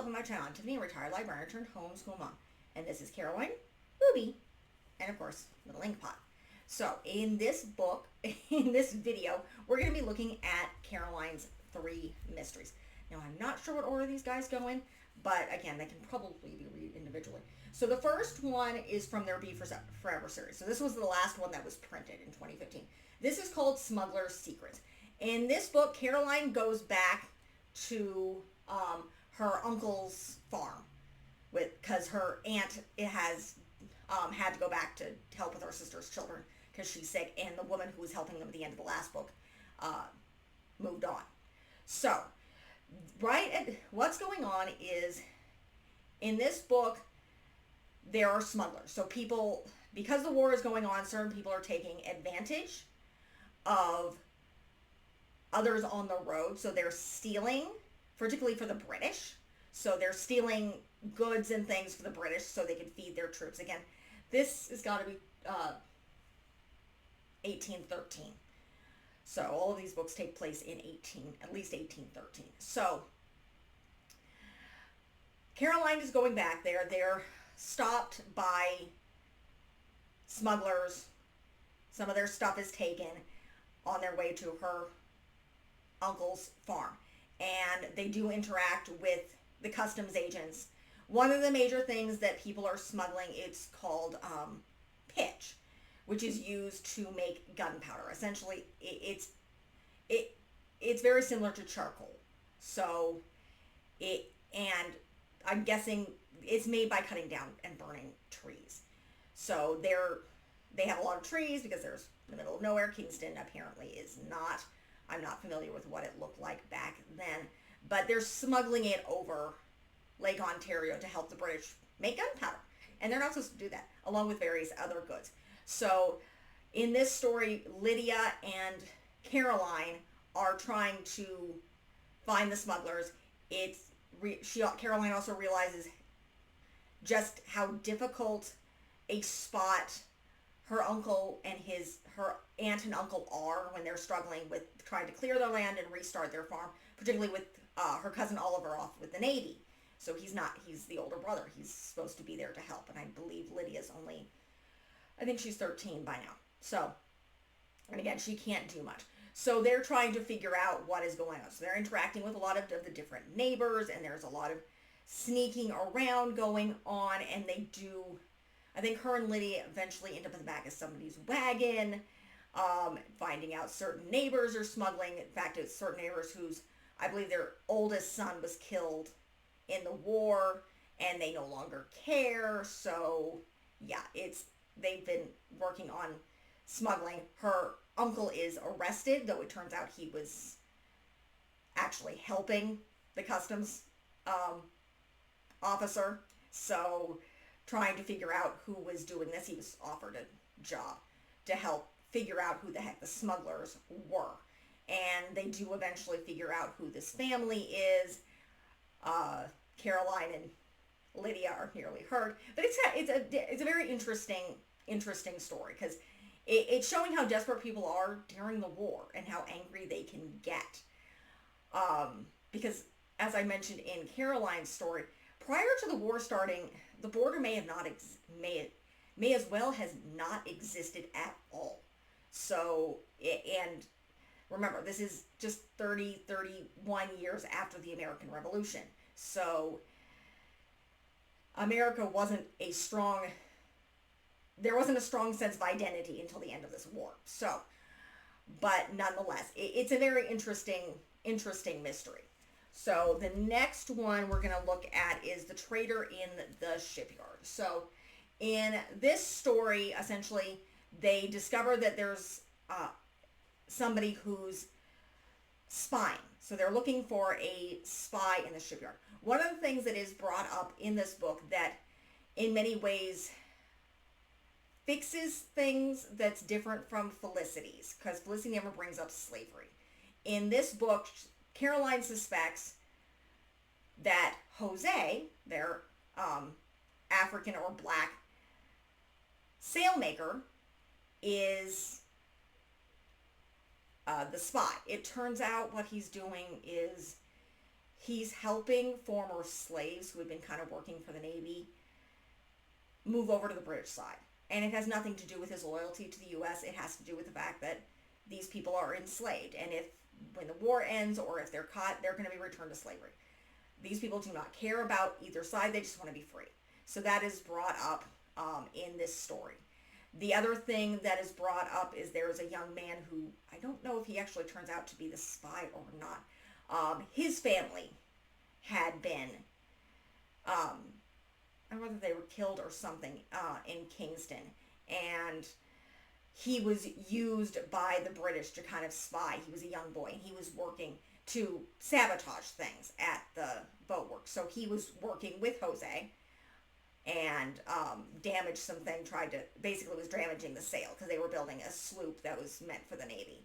welcome to my channel. I'm Tiffany, a retired librarian turned homeschool mom. And this is Caroline, Ruby, and of course, the Link Pot. So in this book, in this video, we're going to be looking at Caroline's 3 mysteries. Now, I'm not sure what order these guys go in, but again, they can probably be read individually. So the first one is from their Be Forever series. So this was the last one that was printed in 2015. This is called Smuggler's Secrets. In this book, Caroline goes back to her uncle's farm because her aunt has had to go back to help with her sister's children because she's sick, and the woman who was helping them at the end of the last book moved on. So, what's going on is, in this book, there are smugglers. So people, because the war is going on, certain people are taking advantage of others on the road. So they're stealing, particularly for the British. So they're stealing goods and things for the British so they can feed their troops. Again, this has got to be 1813. So all of these books take place in at least 1813. So Caroline is going back there. They're stopped by smugglers. Some of their stuff is taken on their way to her uncle's farm. And they do interact with the customs agents. One of the major things that people are smuggling, it's called pitch, which is used to make gunpowder. Essentially, it's very similar to charcoal. So and I'm guessing it's made by cutting down and burning trees. So they have a lot of trees because there's in the middle of nowhere. Kingston apparently is not. I'm not familiar with what it looked like back then, but they're smuggling it over Lake Ontario to help the British make gunpowder. And they're not supposed to do that, along with various other goods. So in this story, Lydia and Caroline are trying to find the smugglers. Caroline also realizes just how difficult a spot her uncle and her aunt and uncle are when they're struggling with trying to clear their land and restart their farm, particularly with her cousin Oliver off with the Navy. So he's the older brother. He's supposed to be there to help. And I believe Lydia's I think she's 13 by now. So, and again, she can't do much. So they're trying to figure out what is going on. So they're interacting with a lot of the different neighbors, and there's a lot of sneaking around going on, and I think her and Lydia eventually end up in the back of somebody's wagon, finding out certain neighbors are smuggling. In fact, it's certain neighbors I believe their oldest son was killed in the war, and they no longer care. So, yeah, they've been working on smuggling. Her uncle is arrested, though it turns out he was actually helping the customs officer. So, trying to figure out who was doing this, he was offered a job to help figure out who the heck the smugglers were. And they do eventually figure out who this family is. Caroline and Lydia are nearly hurt. But it's a very interesting story, because it's showing how desperate people are during the war and how angry they can get. Because, as I mentioned in Caroline's story, prior to the war starting, the border may as well has not existed at all. So, and remember, this is just 31 years after the American Revolution. So, America there wasn't a strong sense of identity until the end of this war. So, but nonetheless, it's a very interesting mystery. So the next one we're going to look at is the Traitor in the Shipyard. So in this story, essentially, they discover that there's somebody who's spying. So they're looking for a spy in the shipyard. One of the things that is brought up in this book that in many ways fixes things that's different from Felicity's, because Felicity never brings up slavery. In this book, Caroline suspects that Jose, their African or black sailmaker, is the spy. It turns out what he's doing is he's helping former slaves who had been kind of working for the Navy move over to the British side. And it has nothing to do with his loyalty to the U.S. It has to do with the fact that these people are enslaved. And when the war ends or if they're caught, they're going to be returned to slavery. These people do not care about either side. They just want to be free. So that is brought up in this story. The other thing that is brought up is there is a young man who, I don't know if he actually turns out to be the spy or not. His family had been, I don't know whether they were killed or something in Kingston. And he was used by the British to kind of spy. He was a young boy and he was working to sabotage things at the boatworks. So he was working with Jose and damaged something, basically was damaging the sail because they were building a sloop that was meant for the Navy.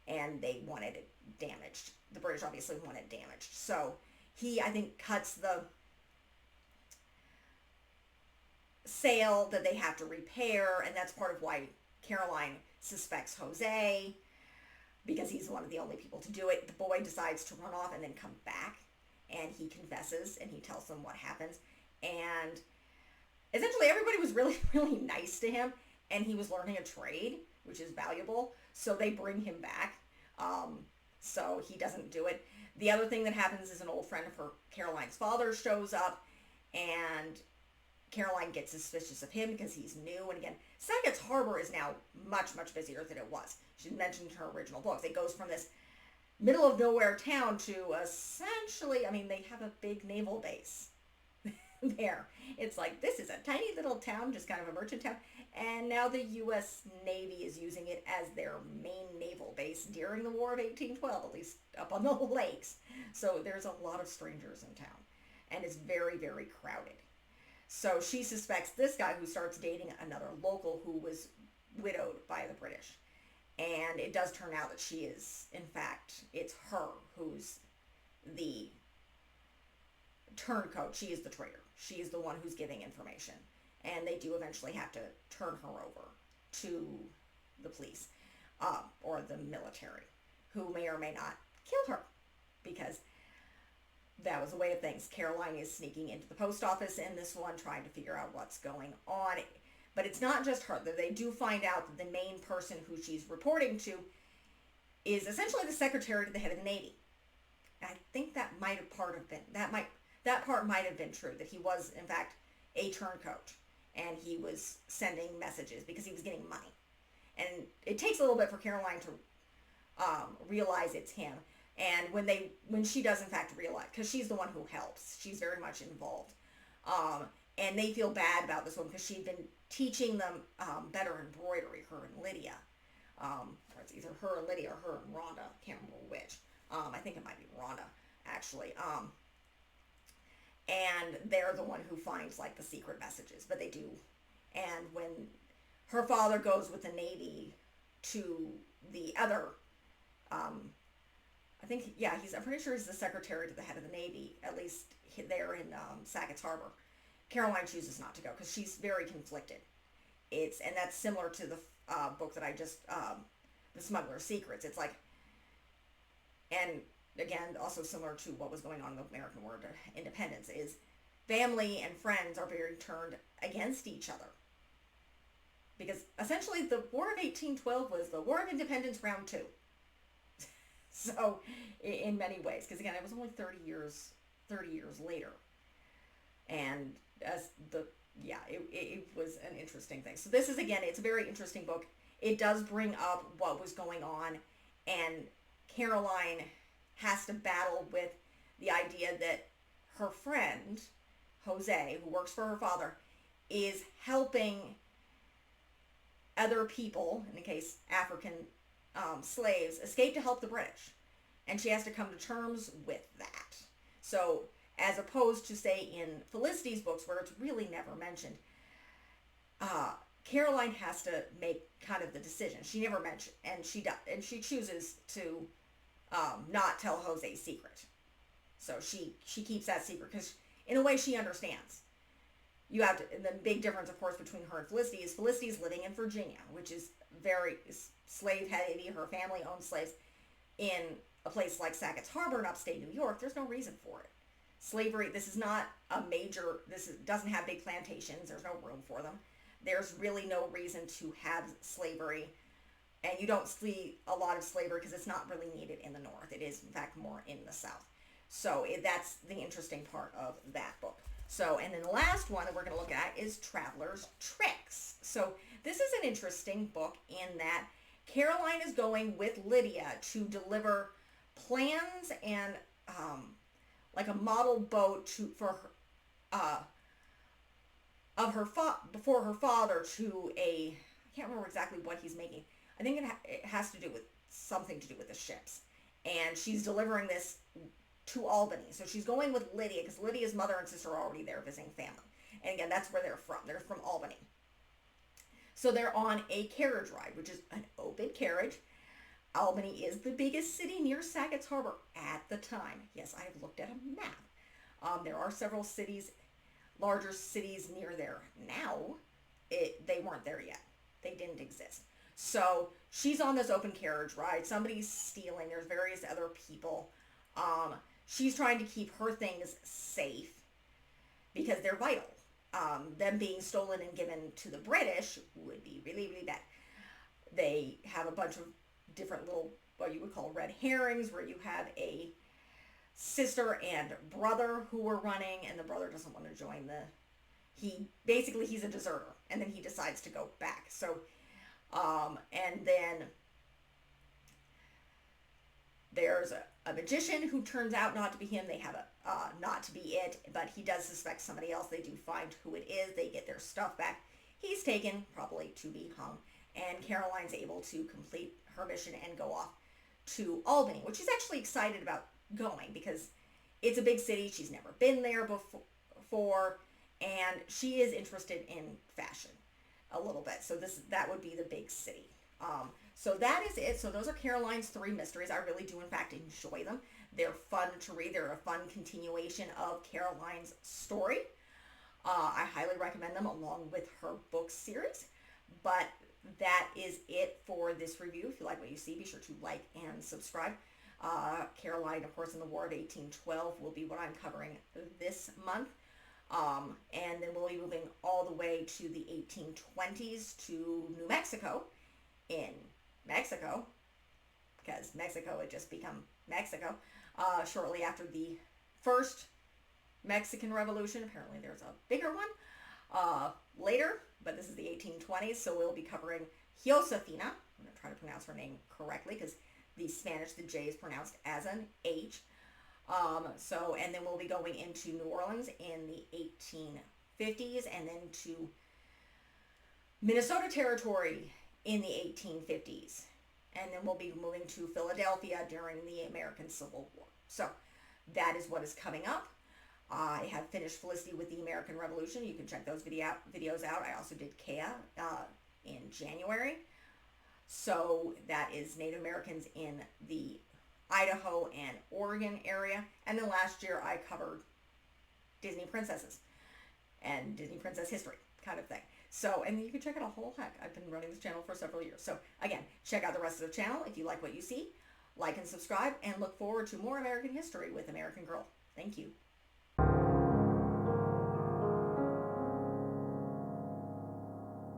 And they wanted it damaged. The British obviously wanted it damaged. So he, I think, cuts the sail that they have to repair, and that's part of why Caroline suspects Jose, because he's one of the only people to do it. The boy decides to run off and then come back, and he confesses, and he tells them what happens. And essentially everybody was really, really nice to him, and he was learning a trade, which is valuable, so they bring him back. So he doesn't do it. The other thing that happens is an old friend of Caroline's father, shows up, and Caroline gets suspicious of him because he's new. And again, Sackett's Harbor is now much, much busier than it was. She mentioned in her original books. It goes from this middle of nowhere town to essentially, I mean, they have a big naval base there. It's like, this is a tiny little town, just kind of a merchant town. And now the U.S. Navy is using it as their main naval base during the War of 1812, at least up on the lakes. So there's a lot of strangers in town. And it's very, very crowded. So she suspects this guy who starts dating another local who was widowed by the British. And it does turn out that she is, in fact, it's her who's the turncoat. She is the traitor. She is the one who's giving information. And they do eventually have to turn her over to the police or the military, who may or may not kill her, because that was the way of things. Caroline is sneaking into the post office in this one, trying to figure out what's going on. But it's not just her. They do find out that the main person who she's reporting to is essentially the secretary to the head of the Navy. I think that might have that part might have been true, that he was, in fact, a turncoat. And he was sending messages because he was getting money. And it takes a little bit for Caroline to realize it's him. And when she does in fact realize, because she's the one who helps, she's very much involved. And they feel bad about this one because she'd been teaching them better embroidery, her and Lydia. Or it's either her and Lydia or her and Rhonda. Can't remember which. I think it might be Rhonda, actually. And they're the one who finds like the secret messages, but they do. And when her father goes with the Navy to the other, I'm pretty sure he's the secretary to the head of the Navy, at least there in Sackett's Harbor. Caroline chooses not to go because she's very conflicted. And that's similar to the book that I just, The Smuggler's Secrets. It's like, and again, also similar to what was going on in the American War of Independence, is family and friends are very turned against each other. Because essentially the War of 1812 was the War of Independence round 2. So, in many ways, because again, it was only 30 years later. And it was an interesting thing. So this is, again, it's a very interesting book. It does bring up what was going on, and Caroline has to battle with the idea that her friend, Jose, who works for her father, is helping other people, in the case African slaves, escape to help the British. And she has to come to terms with that. So, as opposed to, say, in Felicity's books, where it's really never mentioned, Caroline has to make kind of the decision. She never mentioned, and she chooses to not tell Jose's secret. So she keeps that secret because, in a way, she understands. You have to, and the big difference, of course, between her and Felicity is Felicity's living in Virginia, which is very slave-heavy. Her family owned slaves. In a place like Sackett's Harbor in upstate New York, there's no reason for it. Slavery, this is not a major, doesn't have big plantations. There's no room for them. There's really no reason to have slavery. And you don't see a lot of slavery because it's not really needed in the North. It is, in fact, more in the South. So that's the interesting part of that book. So, and then the last one that we're going to look at is Traveler's Tricks. So this is an interesting book in that Caroline is going with Lydia to deliver plans and like a model boat for her before her father to I can't remember exactly what he's making. I think it has to do with something to do with the ships. And she's delivering this to Albany. So she's going with Lydia because Lydia's mother and sister are already there visiting family. And again, that's where they're from. They're from Albany. So they're on a carriage ride, which is an open carriage. Albany is the biggest city near Sackett's Harbor at the time. Yes, I have looked at a map. There are several cities, larger cities near there now. They weren't there yet. They didn't exist. So she's on this open carriage ride. Somebody's stealing. There's various other people. She's trying to keep her things safe because they're vital. Them being stolen and given to the British would be really, really bad. They have a bunch of different little, what you would call red herrings, where you have a sister and brother who are running, and the brother doesn't want to join he's a deserter, and then he decides to go back. So, and then there's a magician who turns out not to be him. They have not to be it, but he does suspect somebody else. They do find who it is. They get their stuff back. He's taken, probably to be hung, and Caroline's able to complete her mission and go off to Albany, which she's actually excited about going because it's a big city. She's never been there before, and she is interested in fashion a little bit. So that would be the big city. So that is it. So those are Caroline's 3 mysteries. I really do, in fact, enjoy them. They're fun to read. They're a fun continuation of Caroline's story. I highly recommend them along with her book series. But that is it for this review. If you like what you see, be sure to like and subscribe. Caroline, of course, in the War of 1812 will be what I'm covering this month. And then we'll be moving all the way to the 1820s to New Mexico in Mexico, because Mexico had just become Mexico, shortly after the first Mexican Revolution. Apparently there's a bigger one later, but this is the 1820s, so we'll be covering Josefina. I'm going to try to pronounce her name correctly, because the Spanish, the J is pronounced as an H. And then we'll be going into New Orleans in the 1850s, and then to Minnesota Territory in the 1850s. And then we'll be moving to Philadelphia during the American Civil War. So that is what is coming up. I have finished Felicity with the American Revolution. You can check those videos out. I also did Kea in January. So that is Native Americans in the Idaho and Oregon area. And then last year I covered Disney princesses and Disney princess history kind of thing. So, and you can check out a whole heck. I've been running this channel for several years. So again, check out the rest of the channel if you like what you see. Like and subscribe, and look forward to more American history with American Girl. Thank you.